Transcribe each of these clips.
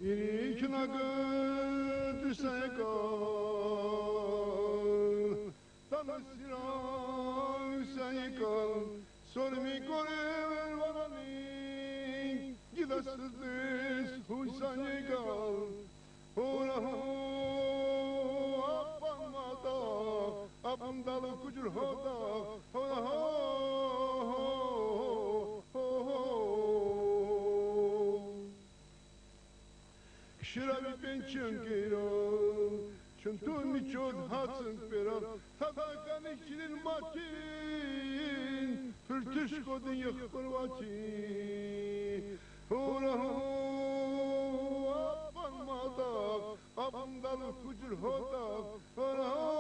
իրիքնակը դուսայեկալ տանասիրան սայեկալ սորմի կորևեր վանանին գիդաստդես հույսանեկալ հորահո ապամատա ապամդալը կուջր հոդա հորահո Շրավի պենչն կերալ, չնտուն միջոտ հացն պերալ, թատական իչին մատին, պրտուշ կոդն եղպրվացին, հորահո ապան մատաղ, ապան դալը կուջր հոտաղ, հորահո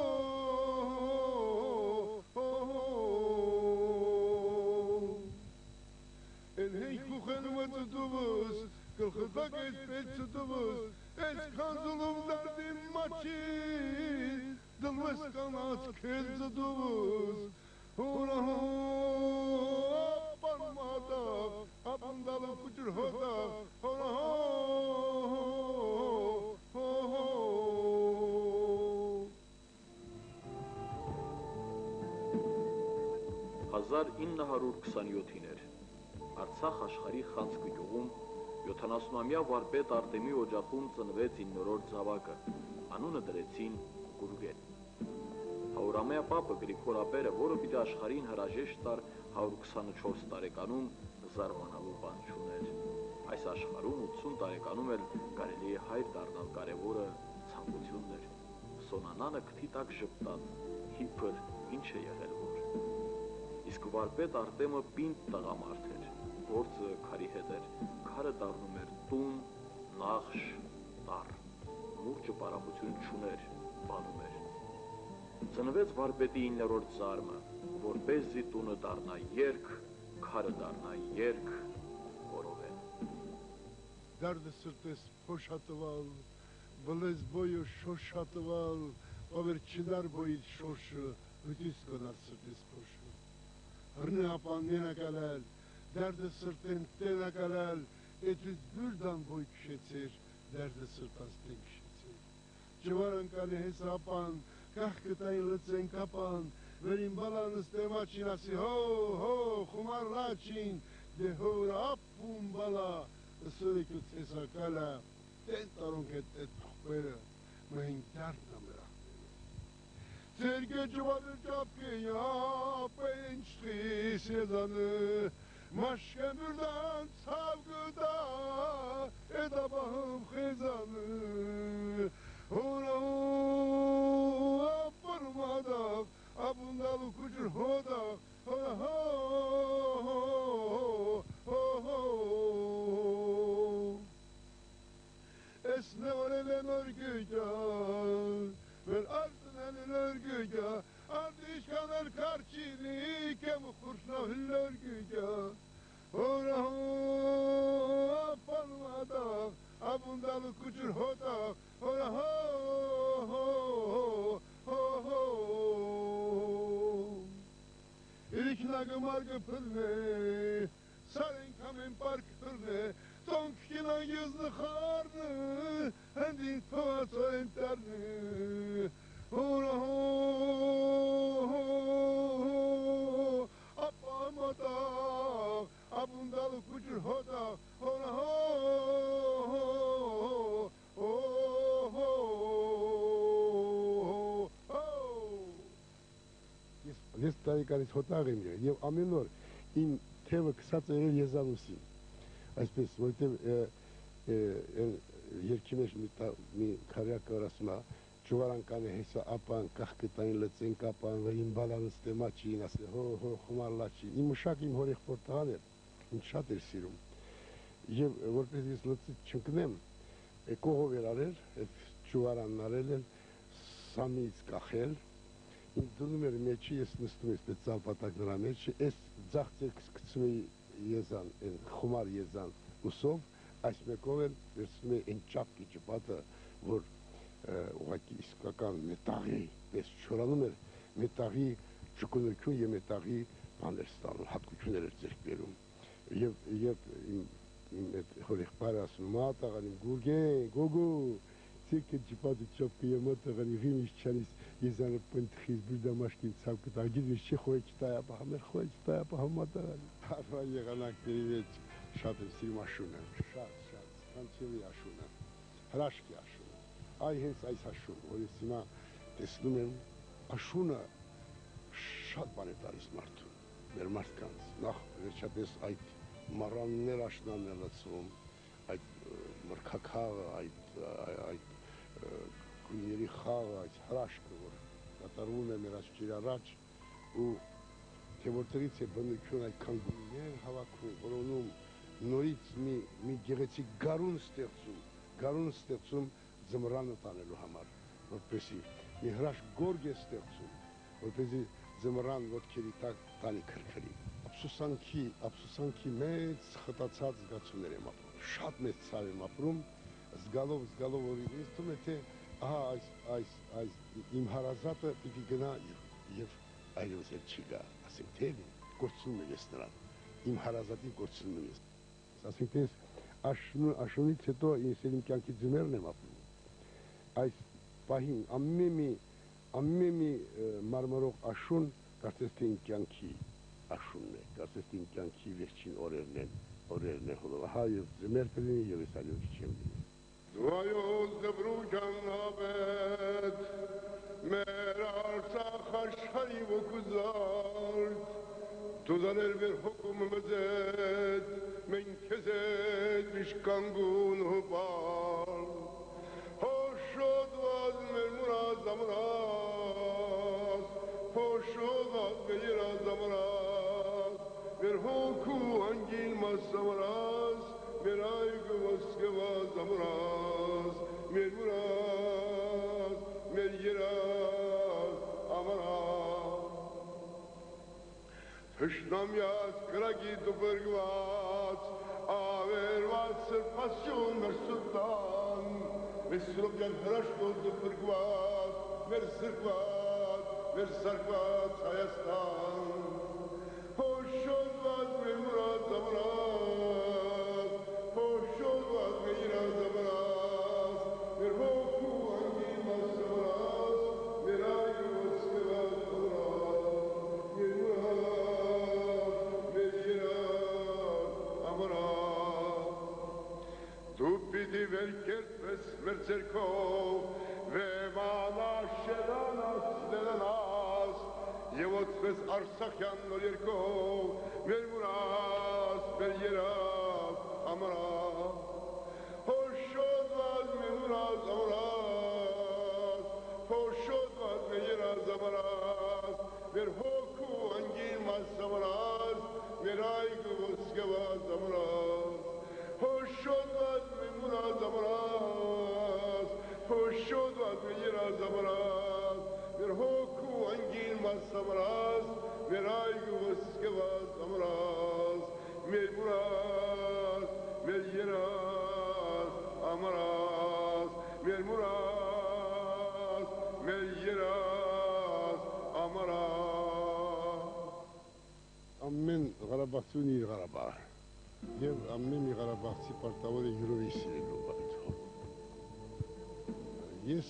Էլ հենք խուխեն մծդուվս, Կլխտակ այս պետցը տվս, այս կանզուլում դարդին մաչին, դլվես կանած կեզը տվս, հորահո ապան մատաղ, ապան դալը կուջր հոտաղ, հորահո (1927) Արցախ աշխարհի Խանձկի գյուղում 70-ամյա վարպետ Արտեմի օջախում ծնվեց 9-րդ զավակը, անունը դրեցին Գուրգեն։ Հավորամյա պապը Գրիգոր Ապերը, որը պիտի աշխարհին հրաժեշտ տար 124 տարեկանում, զարմանալու բան չուներ։ Այս աշխարհում 80 տարեկանում էլ կարելի է հայր դառնալ, կարևորը ցանկությունն էր։ Սոնանանը քթի տակ ժպտաց, իբր ինչ է եղել որ։ Իսկ վարպետ Արտեմը պինդ տղամարդ էր, գործը քարի հետ էր, քարը դառնում էր տուն, նախշ, տառ, մուրճը պարապություն չուներ, բանում էր։ Ծնվեց վարպետի 9-րդ զարմը, որպեսզի տունը դառնա երգ, քարը դառնա երգ, որովեն։ Դարդը սրտես փոշատվալ, բլեզ բոյը շոշատվալ, ովեր չդար բոյիդ շոշը, հույտիս կոնար սրտես փոշը։ Հրնի ապան մենակալալ, դարդը սրտեն տենակալալ, Էդուց բուրդան բոյ քշեցեր, դարդը սրտանց տեն քշեցեր։ Ջվար ընկալի հես ապան, կախ կտային լծեն կապան, վերին բալանս տեմաչին ասի, հո, խումար լաչին, դե հոր ապում բալա, սորիկուց հեսակալա, տեն տարոնք էտ փոխվերը, մհին դարդն ամրա։ Ձերգե ջվարը ճապկե յապեն չխիս եզանը, Մաշկեն բուրդան ցավ գտա, էդաբահım խեզանը, հորահո ապրմադաղ, ապնդալու կուջր հոդաղ, հորահո Ես նորել են օրգյուգա, վեր արտնել են օրգյուգա, Արտիշկան էլ կարչինի, կեմ խուրշնավ լորգյուգա, Հորահո ապանմադաղ, ապնդալու կուջր հոտաղ, հորահո Իրիքնագը մարգը պրնե, սարեն կամեն պարկ պրնե, Tonk kilan yüzlü karnı, hendi toğato enterni, hora ho, apamata, abundalı kucur hoda, hora ho, Ես տարեկանից հոտաղ եմ եղել և ամեն օր իմ թևը կսած եղել եզանուսին, այսպես, որտև երկի մեջ մի քարյակ որ ասում է ջուվարանքանի հեսա ապան, կախկտային լծեն կապան, վերին բալանս տեմաչին, ասել հո խումար լաչին, իմ մշակ իմ հորեղբոր տղան էր, ինձ շատ էր սիրում, և որպես ես լծից չընկնեմ, կողով էր արել, ջուվարանն արել էր, սամից կախել, ինձ դնում էր մեջի, ես նստում ես պետցալ պատակ նրա մեջի, ես ձախ ձերքս կցում էի եզան, խումար եզան ուսով, այս մեկով էլ վերցնում է այն ճապկի ճպատը, որ ուղղակի իսկական մետաղի պես չորանում էր, մետաղի ճկունություն և մետաղի բաներ ստանում, հատկություններ էր ձեռք բերում, և իմ հորիղբարը ասում, մատաղանիմ, գուրգեն, գոգու, ցիկը ջիպատը չոպկը եմատաղանի ղիմիշ չանիս եզանը պնտխիզ բուրդամաշկին ցավկը տագիզ վիշ չի խոյ չտայապա, համեր խոյ չտայապա համատաղանի։ Հարվա եղանակների մեջ շատ եմ սիրում աշունը, շատ, սքանչելի աշունը, հրաշքի աշունը, այ հենց այս աշուն, որ ես հիմա տեսնում եմ աշունը շատ բան է տալիս մարդուն, մեր մարդկանց, նախ վերջապես այդ մառաններ աշնան է լծվում, այդ մրգաքաղը, այդ գույների խաղը, այդ հրաշքը, որ կատարվում է մեր աչքերի առաջ ու թե որտեղից է բնություն այդքան գույներ հավաքում, որոնում նորից մի գեղեցիկ գարուն ստեղծում ձմռանը տանելու համար, որպեսի մի հրաշք գորգ է ստեղծում, որպեսի ձմռան ոտքերի տակ տանի քրքրի։ Ափսոսանքի մեծ խտացած զգացումներ եմ ապրում, շատ մեծ ցավ եմ ապրում, զգալով, որ ինձ թվում է, թե ահա այս իմ հարազատը պիտի գնա եւ այլևս էլ չի գա, ասենք թե կորցնում եմ ես նրան, իմ հարազատին կորցնում եմ ես, ասենք թե աշունից հետո ես իմ կյանքի ձմեռն եմ ապրում, այս պահին ամեն մի մարմարող աշուն կարծես թե իմ կյանքի աշունն է, կարծես թե իմ կյանքի վերջին օրերն են հոլով, ահա եւ ձմեռ կլինի եւ ես այլևս չեմ լինի։ Դուայոց դբրուջան նավետ, մեր Արցախ աշխարհի ոգուզարդ, դուզաներ վեր հոգում մզետ, մենք քեզ հետ միշտ կանգուն հոբալ, հոշոտված մեր մուրազ ամրազ, հոշոտված մեր երազ ամրազ, մեր հոգու անգին մաս ամրազ, մեր այգը ոսկված ամրազ, մեր մուրազ, մեր երազ ամրազ, թշնամյաց կրագի դուբրգված, ավերված սրպասյուն մեր սուտան, մեր սրոպյան հրաշքով դուբրգված, մեր սարկված Հայաստան, հոշոտված մեր մուրազ ամրազ, հոշոտված մեր երազ ամրազ, մեր հոգու անգին մաս ամրազ, մեր այգը ոսկված ամրազ, մեր մուրազ, մեր երազ ամրազ, դու պիտի վեր կերտվես մեր ձերքով, վեմանաս, շերանաս, լերանաս, և ոտվես Արցախյան նոր երկով, մեր մուրազ, մեր երազ ամրազ, հոշոտված մեր մուրազ ամրազ, հոշոտված մեր երազ ամրազ, մեր հոգու անգին մաս ամրազ, մեր այգը ոսկված ամրազ, հոշոտված մեր մուրազ ամրազ, հոշոտված մեր երազ ամրազ, մեր հոգու անգին մաս ամրազ, մեր այգը ոսկված ամրազ, մեր մուրազ, մեր երազ ամրազ, մեր մուրազ, մեր երազ ամրազ։ Ամեն Ղարաբաղցուն իր Ղարաբաղ եւ ամեն մի Ղարաբաղցի պարտավոր է յուրովի սիրելու այդ հողը։ Ես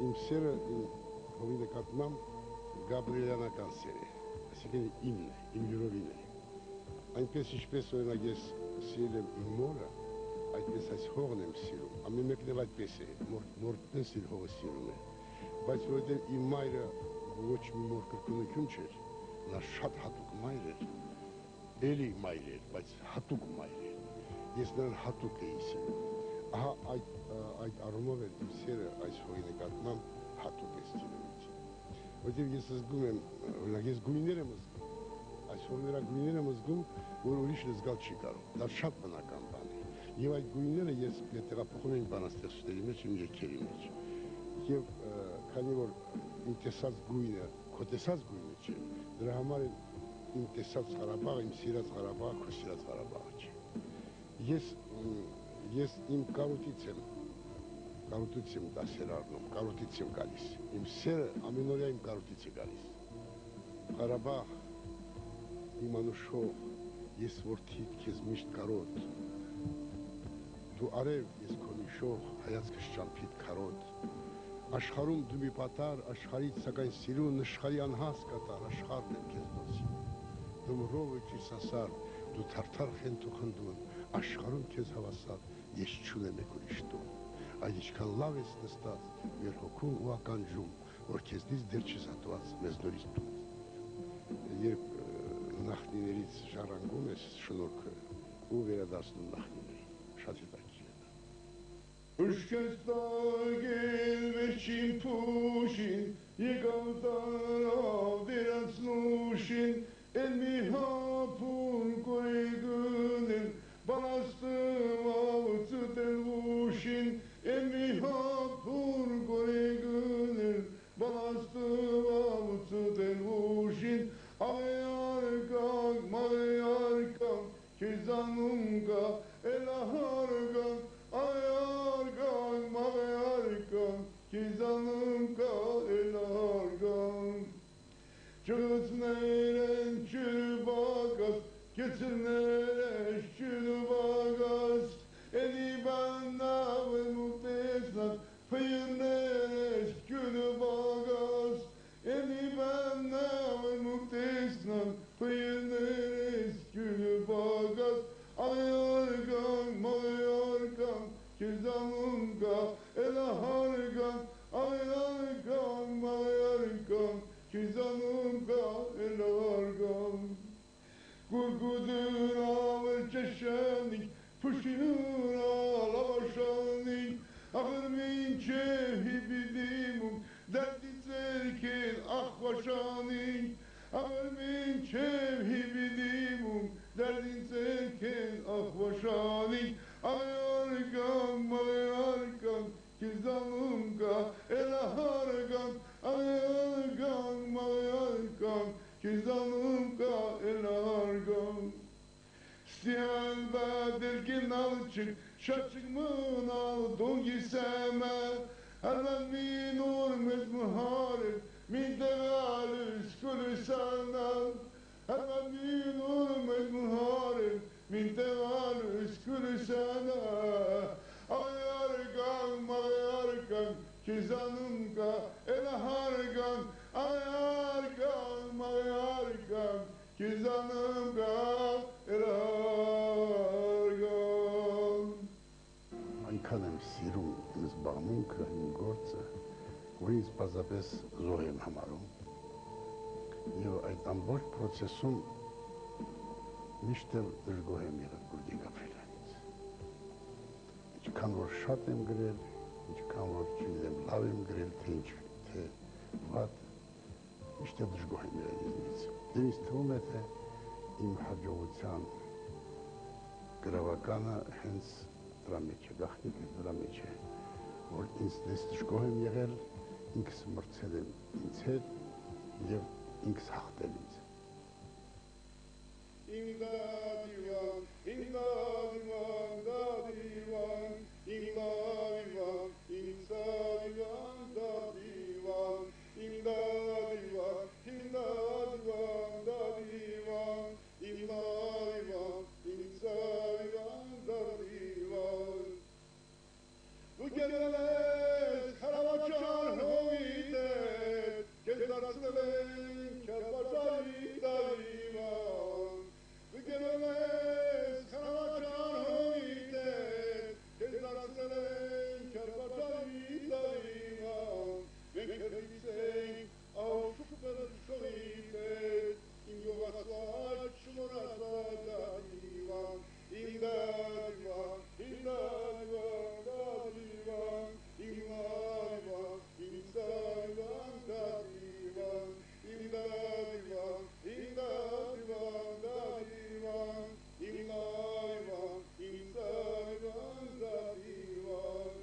իմ սերը հողի նկատմամբ գաբրիելյանական սեր է, այսինքն իմն է, իմ յուրովին է։ Այնպես ինչպես օրինակ ես սիրել եմ իմ մորը, այդպես այս հողն եմ սիրում, ամեն մեկն էլ այդպես է, մորն իր հողը սիրում է, բայց որովհետև իմ մայրը ոչ մի մոր կրկնություն չէր, նա շատ հատուկ մայր էր, էլի մայր էր, բայց հատուկ մայր էր, ես նրան հատուկ էի սիրում, ահա այդ առումով էր իմ սերը այս հողի նկատմամբ հատուկ է սիրելիք, որովհետև ես զգում եմ, օրինակ ես գույներ եմ զգում, այս հողի գույներ եմ զգում, որ ուրիշը զգալ չի կարող, դա շատ բնական բան է, եւ այդ գույները ես տեղափոխում եմ բանաստեղծությունների մեջ, իմ երգերի մեջ, եւ քանի որ իմ տեսած գույնը, քո տեսած գույնը չէ, դրա համար իմ տեսած Ղարաբաղը, իմ սիրած Ղարաբաղը, քո սիրած Ղարաբաղը չէ։ Ես իմ կարոտից եմ դասեր առնում, կարոտից եմ գալիս։ Իմ սերը ամենօրյա իմ կարոտից է գալիս։ Ղարաբաղ, իմ անուշ հող, ես որդիդ քեզ միշտ կարոտ, դու արև ես քո նիշող, հայացքս ճամփիդ քարոտ, աշխարհում դու մի պատար, աշխարհից սակայն սիրուն աշխարհի անհաս կատար, աշխարհն եմ քեզ նոցի, դու մռովը ճիսասար, դու թարթար խենթ ու խնդուն, աշխարհում քեզ հավասար, ես չունեմ եք ուրիշ տուն, այդ ինչքան լավ ես նստած, մեր հոգում ու ականջում, որ քեզնից դեռ չես հատված, մեզ նորից տուն, երբ նախնիներից ժառանգում ես շնորհքը ու վերադարձնում նախնիներին, շատ հետաքրքիր է դա։ Ըշկստագել վերջին փուշին, եկավ տարավ վերացնուշին, էլ մի հապուն կորեգնել, բանաստվավ ծտելուշին, էլ մի հապուն կորեգնել, բանաստվավ ծտելուշին, Աղեարկակ, մաղեարկակ, քեզանում կա, էլահարգակ, աղեարկակ, մաղեարկակ, քեզանում կա, էլահարգակ, Չղծներ են չրբակաս, կեցրներ ես չրբակաս, էլի բանավ եմ ու տեսնակ, փյրներ ես չրբակաս, էլի բանավ եմ ու տեսնակ, փյրներ ես չրբակաս, աղեարկակ, մաղեարկակ, քեզանում կա, էլահարգակ, աղեարկակ, մաղեարկակ, քեզանում կա, էլահարգակ, Կուրկուդրավ էլ ճշանիկ, փուշինուրա լավաշանիկ, ախր մինչև հիբիդիմում, դարդի ձերքել ախվաշանիկ, ախր մինչև հիբիդիմում, դարդի ձերքել ախվաշանիկ, աղեարկակ, մաղեարկակ, քեզանում կա, էլահարգակ, աղեարկակ, մաղեարկակ, քեզանում կա, էլահարգակ, Ստիան բադել գենալչիկ, շաչիկ մնալ դոնգի սեմը, հալան մին օր մեզ մհարել, մին դեղալիս կուլիսանալ, հալան մին օր մեզ մհարել, մին դեղալիս կուլիսանալ, աղեարկակ, մաղեարկակ, քեզանում կա, էլահարգակ, աղեարկակ, մաղեարկակ, քեզանում կա, էլահարգակ, Այնքան եմ սիրում իմ զբաղմունքը, իմ գործը, որ ինձ պարզապես զոհ եմ համարում, և այդ ամբողջ պրոցեսում միշտ էլ դժգոհ եմ եղել Գուրգեն Գաբրելյանից, ինչքան որ շատ եմ գրել, ինչքան որ չգիտեմ լավ եմ գրել, թե ինչ, թե վատ, միշտ էլ դժգոհ եմ եղել ինձնից, և ինձ թվում է, թե իմ հաջողության գրավականը հենց դրա մեջ է, գաղտնիքը դրա մեջ է, որ ինձ դժգոհ եմ եղել, ինքս մրցել եմ ինձ հետ և ինքս հաղթել ինձ։ Իմ դադիվան, իմ դադիվան, դադիվան, իմ դադիվան, իմ դադիվան, դադիվան, իմ դադիվան, իմ դադիվան, դադիվան, իմ դադիվան, իմ դադիվան, դադիվան, Դու գերել ես խարավաճար հողիտ հետ, Քեզ դարձնել են քերբաճարի դավիվան, Դու գերել ես խարավաճար հողիտ հետ, Քեզ դարձնել են քերբաճարի դավիվան, Մենք հերից ենք աղուշուպել շողիտ հետ, Իմ յողացված շմորացված դավիվան, Իմ դավիվան, իմ դավիվան, դավիվան, իմ դավիվան, իմ դավիվան, դավիվան, իմ դավիվան, իմ դավիվան, դավիվան, իմ դավիվան, իմ դավիվան, դավիվան,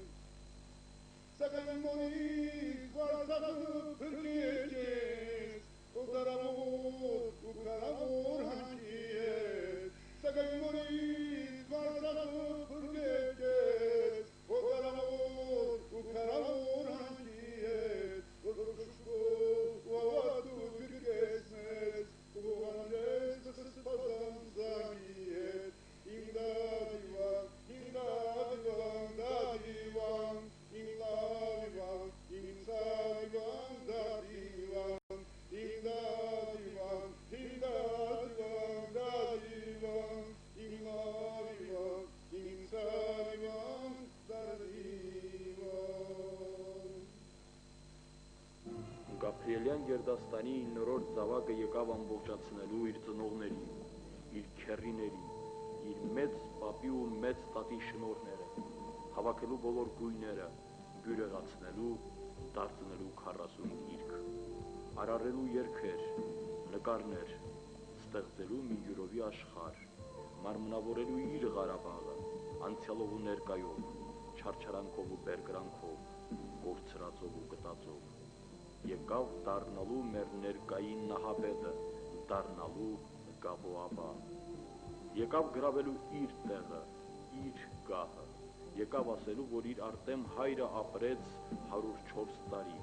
Սակայն մորից վարդախը փրկի եկես, ու դարավոր ու կարավոր հանքի ես, Սակայն մորից վարդախը գերդաստանի 9-րդ զավակը եկավ ամբողջացնելու իր ծնողների, իր քեռիների, իր մեծ պապի ու մեծ տատի շնորհները, հավաքելու բոլոր գույները, բյուրեղացնելու, դարձնելու 40 գիրք, արարելու երգեր, նկարներ, ստեղծելու մի յուրովի աշխարհ, մարմնավորելու իր Ղարաբաղը, անցյալով ու ներկայով, չարչարանքով ու բերկրանքով, կորցրածով ու գտածով, եկավ դառնալու մեր ներկային նահապետը, դառնալու Գաբոաբա, եկավ գրավելու իր տեղը, իր գահը, եկավ ասելու, որ իր Արտեմ հայրը ապրեց 104 տարի,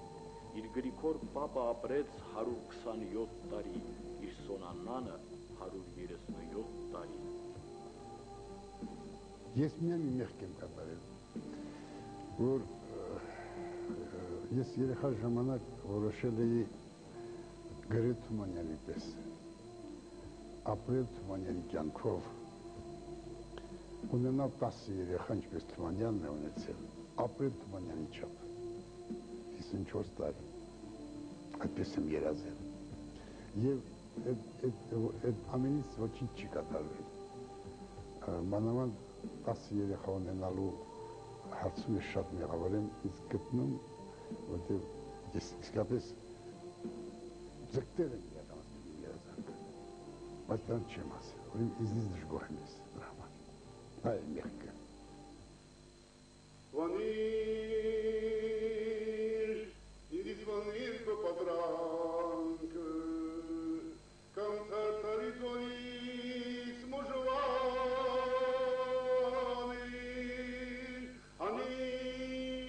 իր Գրիգոր պապը ապրեց 127 տարի, իր Սոնաննանը 137 տարի։ Ես միայն մի մեղք եմ կատարել, որ ես երեխա ժամանակ որոշել էի գրել Թումանյանի պես, ապրել Թումանյանի կյանքով, ունենալ 10 երեխա, ինչպես Թումանյանն է ունեցել, ապրել Թումանյանի չափ, 54 տարի, այդպես եմ երազել, և այդ ամենից ոչինչ չի կատարվել, մանավանդ 10 երեխա ունենալու հարցում ես շատ մեղավոր եմ ինձ գտնում, որտեղ ես իսկապես ձգտել եմ իրականացնել իմ երազանքը, բայց դրանց չեմ ասել, որ ինձնից դժգոհ եմ ես դրա համար, դա է մեղքը։ Վանիր, ինձ վանիր քո պատրանքը, կամ թարթարի տոնից մոժվանիր, հանիր,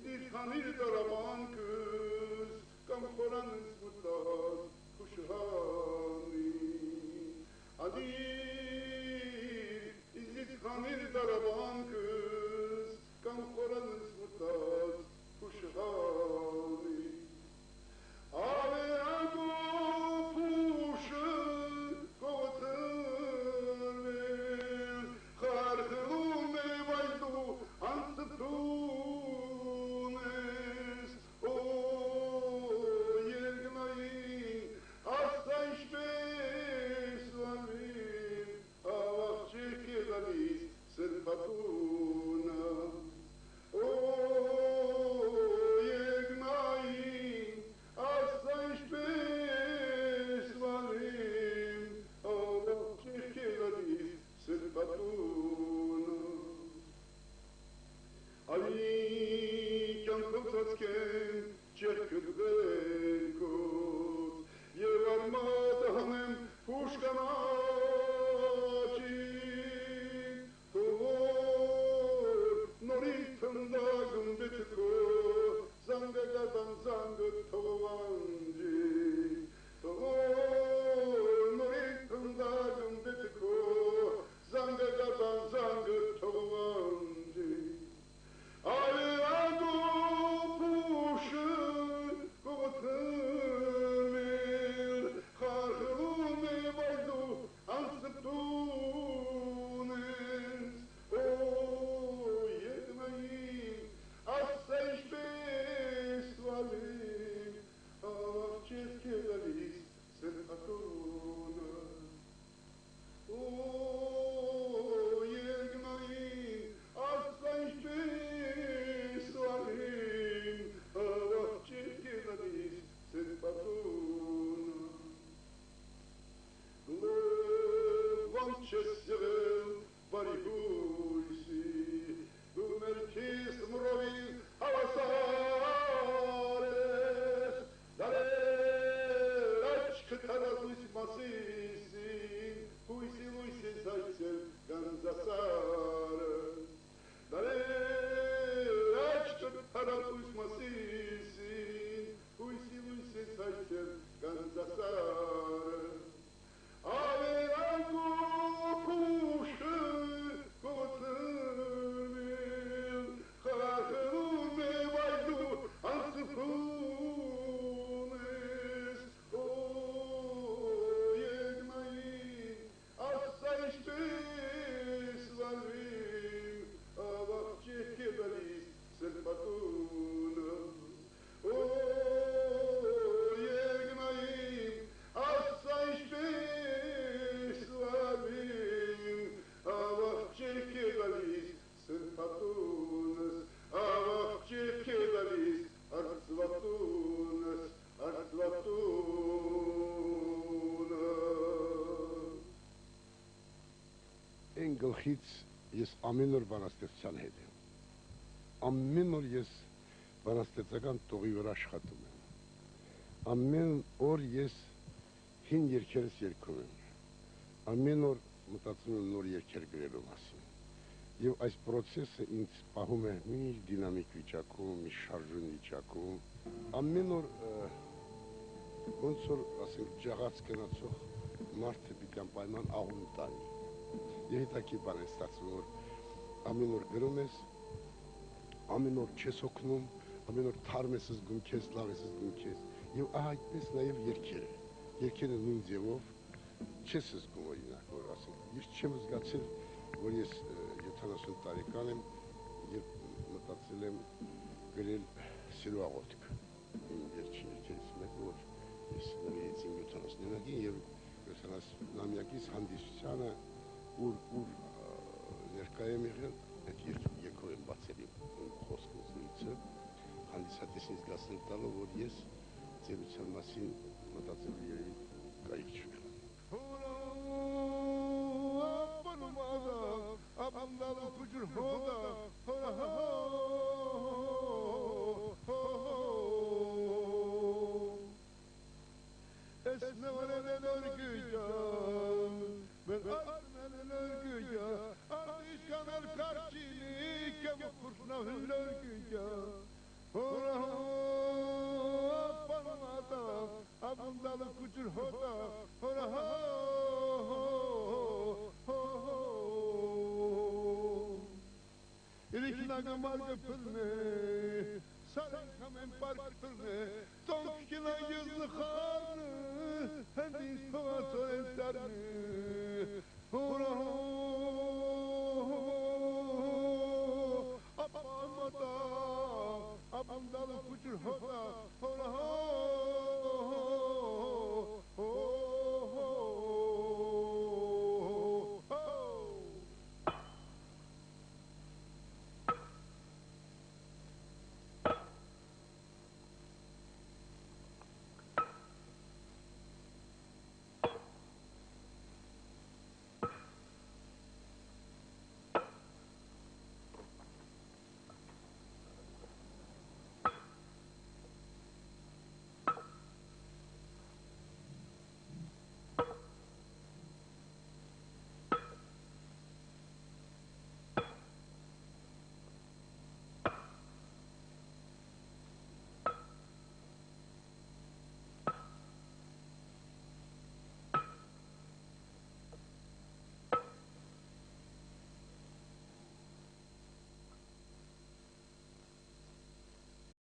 դիրքանիր դարաբանքս, կամ խորանս մտած խուշհանիր, հանիր, դիրքանիր վախից ես ամեն օր բանաստեղծության հետ եմ։ Ամեն օր ես բանաստեղծական տողի վրա աշխատում եմ։ Ամեն օր ես հին երգերս երգում եմ։ Ամեն օր մտածում եմ նոր երգեր գրելու մասին։ Եվ այս process-ը ինձ պահում է մի դինամիկ վիճակում, մի շարժուն վիճակում։ Ամեն օր ոնց որ ասենք ջաղած գնացող մարդը պիտի անպայման աղուն տանի։ Եվ հետաքրքիր բան է ստացվում, որ ամեն օր գրում ես, ամեն օր չես օգնում, ամեն օր թարմ ես զգում քեզ, լավ ես զգում քեզ։ Եվ այդպես նաև երգերը։ Երգերը նույն ձևով չես զգում, օրինակ, որ ասենք, ես չեմ զգացել, որ ես 70 տարեկան եմ, երբ մտածել եմ գրել սիրո աղոթք։ Իմ վերջին երգերից մեկը, որ ես նվիրեցի 70-նյակին եւ 70-նամյակից հանդիսությանը, ուր ներկայ եմ եղել, այդ երգով եմ բացել իմ խոսքը զրույցը, հանդիսատեսին զգացնել տալով, որ ես ծերության մասին մտածելու երևի կարիք չունեմ։ Marga pılne, sarın kamen park pılne, tonkina yüzlü khanı, hendis kovato entarne,